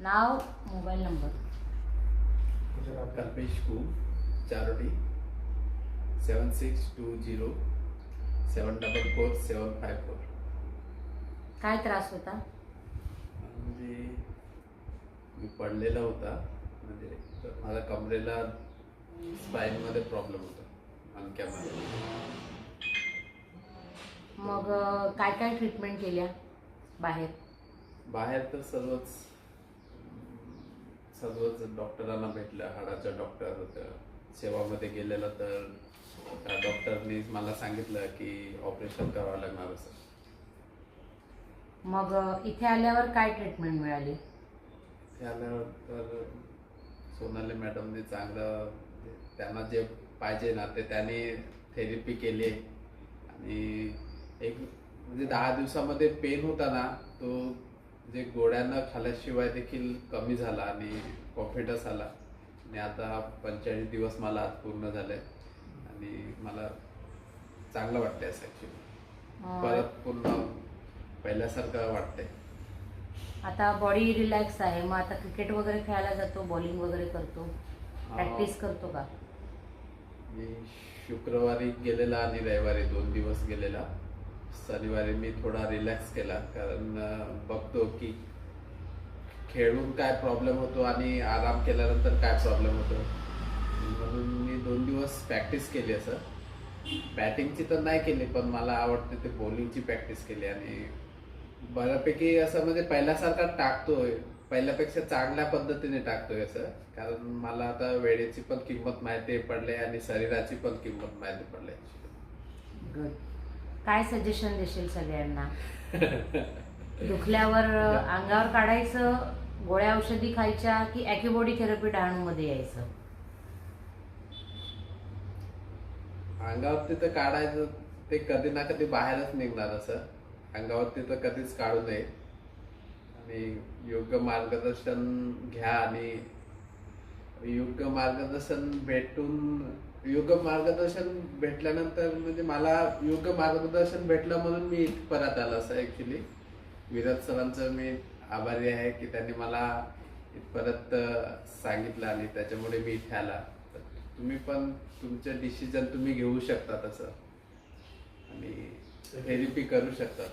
नाव, mobile number. Kalpesh कू, चारोटी 7620744754. काय त्रास होता? म्हणजे मी पडलेला होता, म्हणजे माझ्या कमरेला स्पाईनमध्ये प्रॉब्लेम होता, मणक्यामध्ये. मग काय काय ट्रीटमेंट केल्या बाहेर? बाहेर तर सर्वच डॉक्टरांना भेटलं. हाडाचा डॉक्टर होतं, सेवामध्ये गेलेलं, तर त्या डॉक्टरनी मला सांगितलं की ऑपरेशन करावं लागणार असं. मग इथे आल्यावर काय ट्रीटमेंट मिळाली? इथे आल्यावर तर सोनाली मॅडमने चांगलं, त्यांना जे पाहिजे ना ते त्यांनी थेरपी केली. आणि एक म्हणजे 10 दिवसामध्ये पेन होता ना, तो जे गोळ्यांना खाल्ल्याशिवाय देखील कमी झाला आणि कॉन्फिडन्स आला. आणि आता 45 दिवस मला आज पूर्ण झाले आणि मला चांगलं वाटतंय असं ॲक्च्युली. परत पुन्हा पहिल्यासारखं वाटतंय. आता बॉडी रिलॅक्स आहे, मग आता क्रिकेट वगैरे खेळायला जातो, बॉलिंग वगैरे करतो, प्रॅक्टिस करतो का? मी शुक्रवारी गेलेला आणि रविवारी 2 दिवस गेलेला. शनिवारी मी थोडा रिलॅक्स केला, कारण बघतो की खेळून काय प्रॉब्लेम होतो आणि आराम केल्यानंतर काय प्रॉब्लेम होतो. म्हणून मी 2 दिवस प्रॅक्टिस केली. असं बॅटिंगची तर नाही केली, पण मला आवडते ते बॉलिंगची प्रॅक्टिस केली. आणि बऱ्यापैकी असं म्हणजे पहिल्यासारखा टाकतोय, पहिल्यापेक्षा चांगल्या पद्धतीने टाकतोय असं. कारण मला आता वेळेची पण किंमत माहिती पडली आणि शरीराची पण किंमत माहिती पडली. गुड. काय सजेशन देशील सगळ्यांना? दुखल्यावर अंगावर काढायचं, गोळ्या औषधी खायच्या, की ॲक्युबॉडी थेरपी डहाणूमध्ये यायचं? अंगावरती तर काढायचं, ते कधी ना कधी बाहेरच निघणार. असं अंगावरती तर कधीच काढू नये. आणि योग्य मार्गदर्शन घ्या. आणि योग्य मार्गदर्शन भेटल्यानंतर, म्हणजे मला योग्य मार्गदर्शन भेटलं म्हणून मी परत आलो. असं ॲक्च्युली विराट सरांचं मी आभारी आहे की त्यांनी मला परत सांगितलं आणि त्याच्यामुळे मी इथे आला. तर तुम्ही पण तुमचं डिसिजन तुम्ही घेऊ शकता तसं, आणि थेरपी करू शकता.